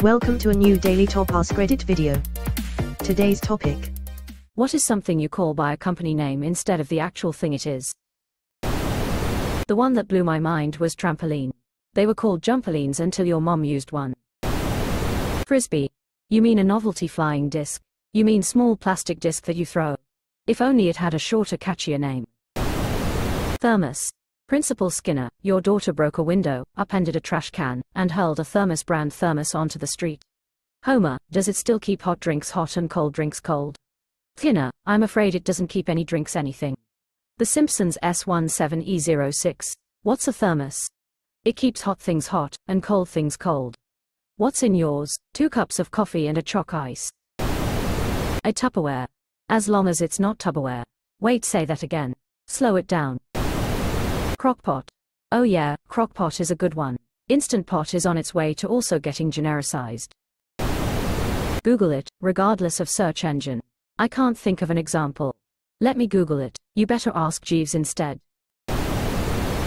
Welcome to a new Daily Top AskReddit video. Today's topic. What is something you call by a company name instead of the actual thing it is? The one that blew my mind was trampoline. They were called jumpolines until your mom used one. Frisbee. You mean a novelty flying disc? You mean small plastic disc that you throw? If only it had a shorter, catchier name. Thermos. Principal Skinner, your daughter broke a window, upended a trash can, and hurled a Thermos brand thermos onto the street. Homer, does it still keep hot drinks hot and cold drinks cold? Thinner, I'm afraid it doesn't keep any drinks anything. The Simpsons S17E06. What's a thermos? It keeps hot things hot, and cold things cold. What's in yours? 2 cups of coffee and a chalk ice. A Tupperware. As long as it's not Tupperware. Wait, say that again. Slow it down. Crockpot. Oh yeah, crockpot is a good one. Instant Pot is on its way to also getting genericized. Google it, regardless of search engine. I can't think of an example. Let me Google it, you better ask Jeeves instead.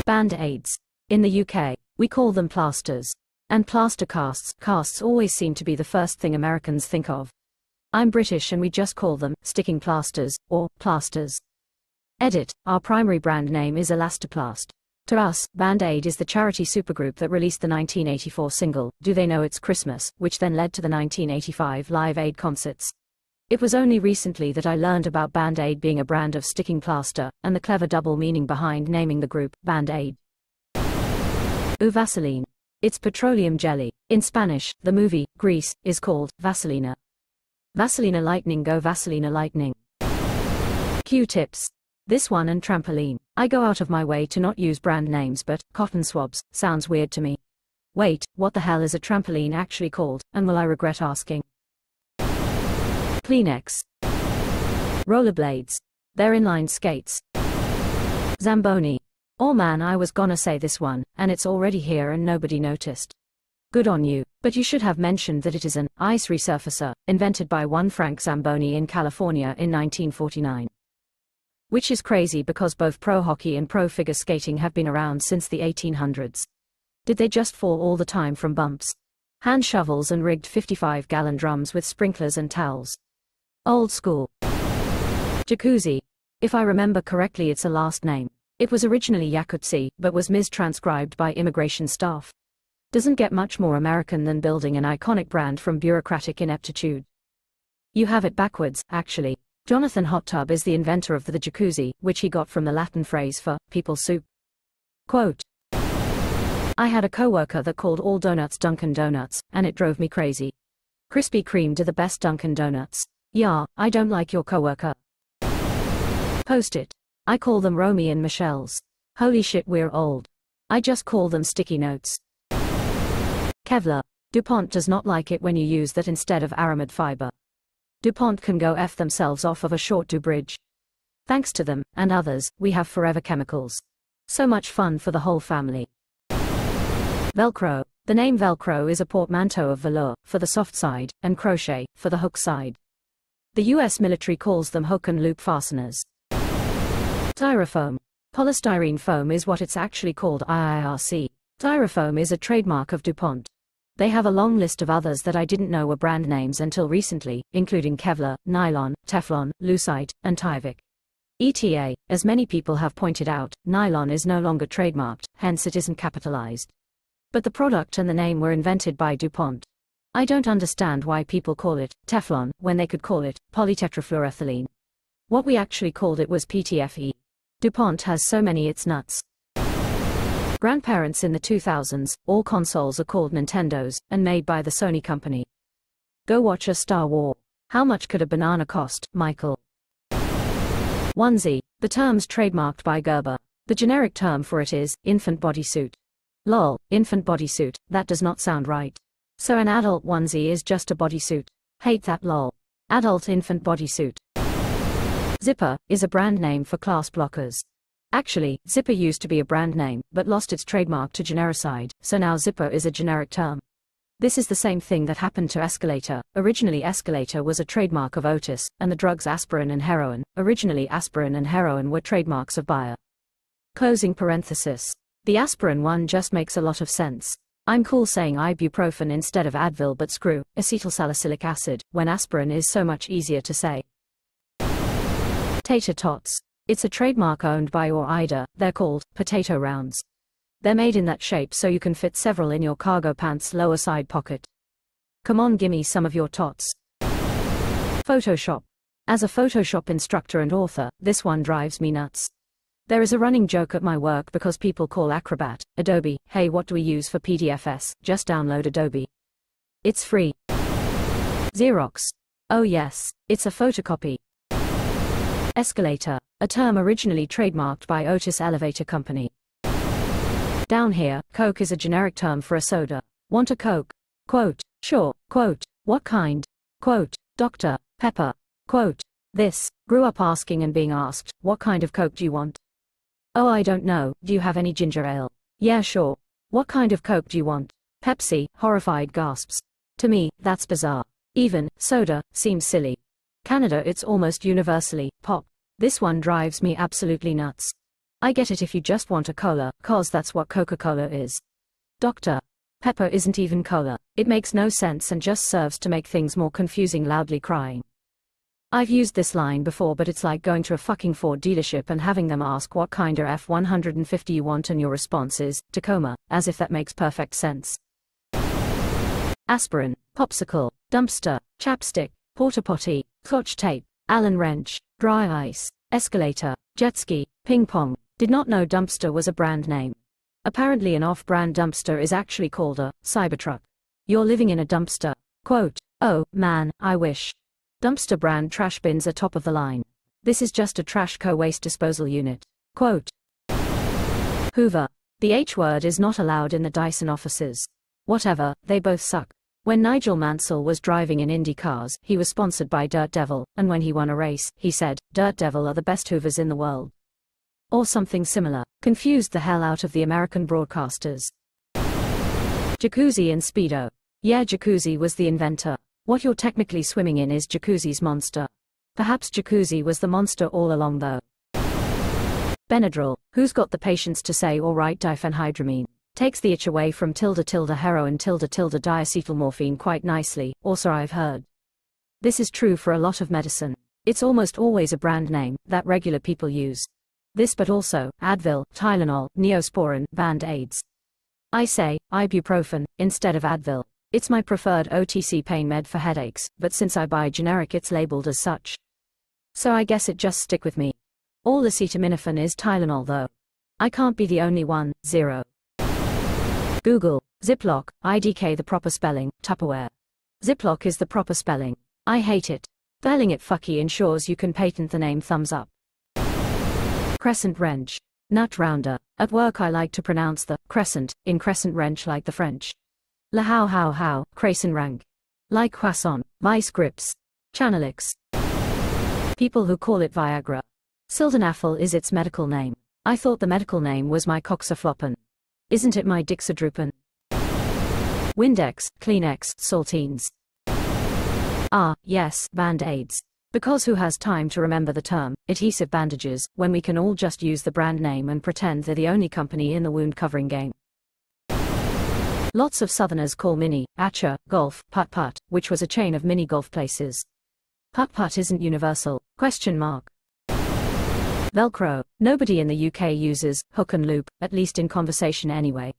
Band-aids. In the UK, we call them plasters. And plaster casts. Casts always seem to be the first thing Americans think of. I'm British and we just call them sticking plasters, or plasters. Edit, our primary brand name is Elastoplast. To us, Band-Aid is the charity supergroup that released the 1984 single, Do They Know It's Christmas, which then led to the 1985 Live Aid concerts. It was only recently that I learned about Band-Aid being a brand of sticking plaster, and the clever double meaning behind naming the group, Band-Aid. Vaseline. It's petroleum jelly. In Spanish, the movie, Grease, is called Vaselina. Vaselina lightning, go Vaselina lightning. Q-tips. This one and trampoline. I go out of my way to not use brand names, but cotton swabs sounds weird to me. Wait, what the hell is a trampoline actually called, and will I regret asking? Kleenex. Rollerblades. They're inline skates. Zamboni. Oh man, I was gonna say this one, and it's already here and nobody noticed. Good on you, but you should have mentioned that it is an ice resurfacer, invented by one Frank Zamboni in California in 1949. Which is crazy because both pro hockey and pro figure skating have been around since the 1800s. Did they just fall all the time from bumps? Hand shovels and rigged 55-gallon drums with sprinklers and towels. Old school. Jacuzzi. If I remember correctly, it's a last name. It was originally Yakutsi, but was mistranscribed by immigration staff. Doesn't get much more American than building an iconic brand from bureaucratic ineptitude. You have it backwards, actually. Jonathan Hot Tub is the inventor of the jacuzzi, which he got from the Latin phrase for people soup. Quote. I had a coworker that called all donuts Dunkin' Donuts, and it drove me crazy. Krispy Kreme do the best Dunkin' Donuts. Yeah, I don't like your coworker. Post-it. I call them Romy and Michelle's. Holy shit, we're old. I just call them sticky notes. Kevlar. DuPont does not like it when you use that instead of aramid fiber. DuPont can go F themselves off of a short do bridge. Thanks to them, and others, we have forever chemicals. So much fun for the whole family. Velcro. The name Velcro is a portmanteau of velour, for the soft side, and crochet, for the hook side. The US military calls them hook and loop fasteners. Styrofoam. Polystyrene foam is what it's actually called, IIRC. Styrofoam is a trademark of DuPont. They have a long list of others that I didn't know were brand names until recently, including Kevlar, Nylon, Teflon, Lucite, and Tyvek. ETA, as many people have pointed out, nylon is no longer trademarked, hence it isn't capitalized. But the product and the name were invented by DuPont. I don't understand why people call it Teflon when they could call it polytetrafluoroethylene. What we actually called it was PTFE. DuPont has so many it's nuts. Grandparents in the 2000s, all consoles are called Nintendos, and made by the Sony company. Go watch a Star Wars. How much could a banana cost, Michael? Onesie. The term's trademarked by Gerber. The generic term for it is infant bodysuit. Lol, infant bodysuit, that does not sound right. So an adult onesie is just a bodysuit. Hate that lol. Adult infant bodysuit. Zipper is a brand name for class blockers. Actually, Zipper used to be a brand name, but lost its trademark to genericide, so now Zipper is a generic term. This is the same thing that happened to Escalator. Originally Escalator was a trademark of Otis, and the drugs aspirin and heroin. Originally aspirin and heroin were trademarks of Bayer. Closing parenthesis. The aspirin one just makes a lot of sense. I'm cool saying ibuprofen instead of Advil, but screw acetylsalicylic acid when aspirin is so much easier to say. Tater tots. It's a trademark owned by Ida. They're called potato rounds. They're made in that shape so you can fit several in your cargo pants lower side pocket. Come on, gimme some of your tots. Photoshop. As a Photoshop instructor and author, this one drives me nuts. There is a running joke at my work because people call Acrobat, Adobe, hey, what do we use for PDFs? Just download Adobe. It's free. Xerox. Oh yes, it's a photocopy. Escalator, a term originally trademarked by Otis Elevator Company. Down here, Coke is a generic term for a soda. Want a Coke? Quote, sure, quote, what kind? Quote, Dr. Pepper. Quote, this, grew up asking and being asked, what kind of Coke do you want? Oh, I don't know, do you have any ginger ale? Yeah, sure. What kind of Coke do you want? Pepsi, horrified gasps. To me, that's bizarre. Even, soda, seems silly. Canada, it's almost universally, pop. This one drives me absolutely nuts. I get it if you just want a cola, cause that's what Coca-Cola is. Dr. Pepper isn't even cola. It makes no sense and just serves to make things more confusing, loudly crying. I've used this line before, but it's like going to a fucking Ford dealership and having them ask what kind of F-150 you want and your response is, Tacoma, as if that makes perfect sense. Aspirin, popsicle, dumpster, chapstick, porta potty, clutch tape, Allen wrench, dry ice, escalator, jet ski, ping pong. Did not know dumpster was a brand name. Apparently an off-brand dumpster is actually called a Cybertruck. You're living in a dumpster. Quote, oh, man, I wish. Dumpster brand trash bins are top of the line. This is just a trash co-waste disposal unit. Quote, Hoover. The H word is not allowed in the Dyson offices. Whatever, they both suck. When Nigel Mansell was driving in Indy cars, he was sponsored by Dirt Devil, and when he won a race, he said, Dirt Devil are the best Hoovers in the world. Or something similar. Confused the hell out of the American broadcasters. Jacuzzi and Speedo. Yeah, Jacuzzi was the inventor. What you're technically swimming in is Jacuzzi's monster. Perhaps Jacuzzi was the monster all along though. Benadryl. Who's got the patience to say or write diphenhydramine? Takes the itch away from heroin diacetylmorphine quite nicely, also I've heard. This is true for a lot of medicine. It's almost always a brand name that regular people use. This but also, Advil, Tylenol, Neosporin, Band-Aids. I say, ibuprofen, instead of Advil. It's my preferred OTC pain med for headaches, but since I buy generic it's labeled as such. So I guess it just stick with me. All acetaminophen is Tylenol though. I can't be the only one. 0. Google, Ziploc, IDK the proper spelling, Tupperware. Ziploc is the proper spelling. I hate it. Spelling it fucky ensures you can patent the name thumbs up. Crescent wrench. Nut rounder. At work I like to pronounce the crescent in crescent wrench like the French. La how, crescent rank. Like croissant, vice grips. Channelix. People who call it Viagra. Sildenafil is its medical name. I thought the medical name was my coxafloppen. Isn't it my dixadrupen? Windex, Kleenex, Saltines. Ah, yes, Band-Aids. Because who has time to remember the term, adhesive bandages, when we can all just use the brand name and pretend they're the only company in the wound covering game. Lots of Southerners call mini, Atcha, golf, putt-putt, which was a chain of mini golf places. Putt-putt isn't universal, ? Velcro. Nobody in the UK uses hook and loop, at least in conversation anyway.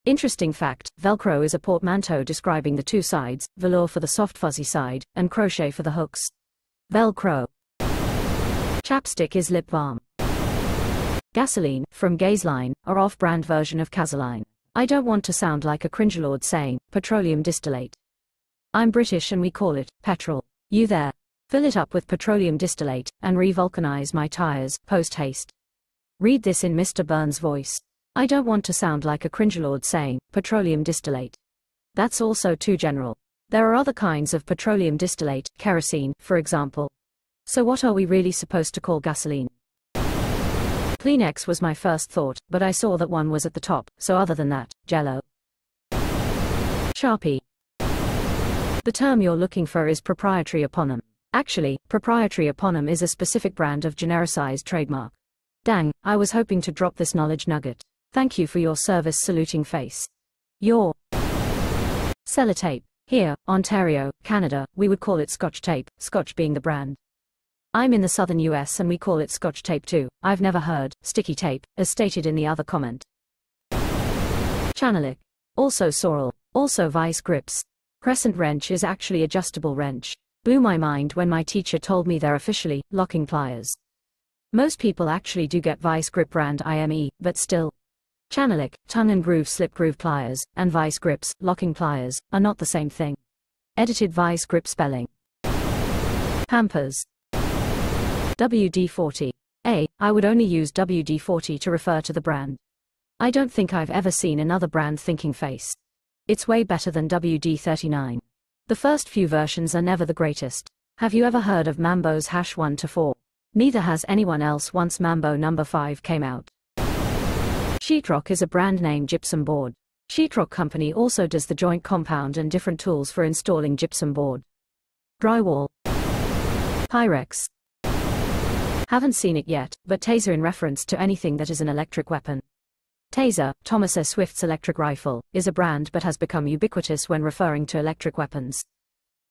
Interesting fact, Velcro is a portmanteau describing the two sides, velour for the soft fuzzy side, and crochet for the hooks. Velcro. Chapstick is lip balm. Gasoline, from Gasoline, or off-brand version of Casoline. I don't want to sound like a cringelord saying, petroleum distillate. I'm British and we call it, petrol. You there? Fill it up with petroleum distillate, and revulcanize my tires, post-haste. Read this in Mr. Burns' voice. I don't want to sound like a cringelord saying, petroleum distillate. That's also too general. There are other kinds of petroleum distillate, kerosene, for example. So what are we really supposed to call gasoline? Kleenex was my first thought, but I saw that one was at the top, so other than that, Jell-O. Sharpie. The term you're looking for is proprietary eponym. Actually, proprietary eponym is a specific brand of genericized trademark. Dang, I was hoping to drop this knowledge nugget. Thank you for your service, saluting face. Your Sellotape. Here, Ontario, Canada, we would call it Scotch tape, Scotch being the brand. I'm in the southern US and we call it Scotch tape too. I've never heard sticky tape, as stated in the other comment. Channelic. Also sorrel. Also vice grips. Crescent wrench is actually adjustable wrench. Blew my mind when my teacher told me they're officially locking pliers. Most people actually do get vice grip brand IME, but still. Channelic, tongue and groove slip groove pliers, and vice grips, locking pliers, are not the same thing. Edited vice grip spelling. Pampers. WD-40. I would only use WD-40 to refer to the brand. I don't think I've ever seen another brand thinking face. It's way better than WD-39. The first few versions are never the greatest. Have you ever heard of Mambo's #1 to 4? Neither has anyone else once Mambo number 5 came out. Sheetrock is a brand name gypsum board. Sheetrock company also does the joint compound and different tools for installing gypsum board. Drywall. Pyrex. Haven't seen it yet, but taser in reference to anything that is an electric weapon. Taser, Thomas S. Swift's electric rifle, is a brand but has become ubiquitous when referring to electric weapons.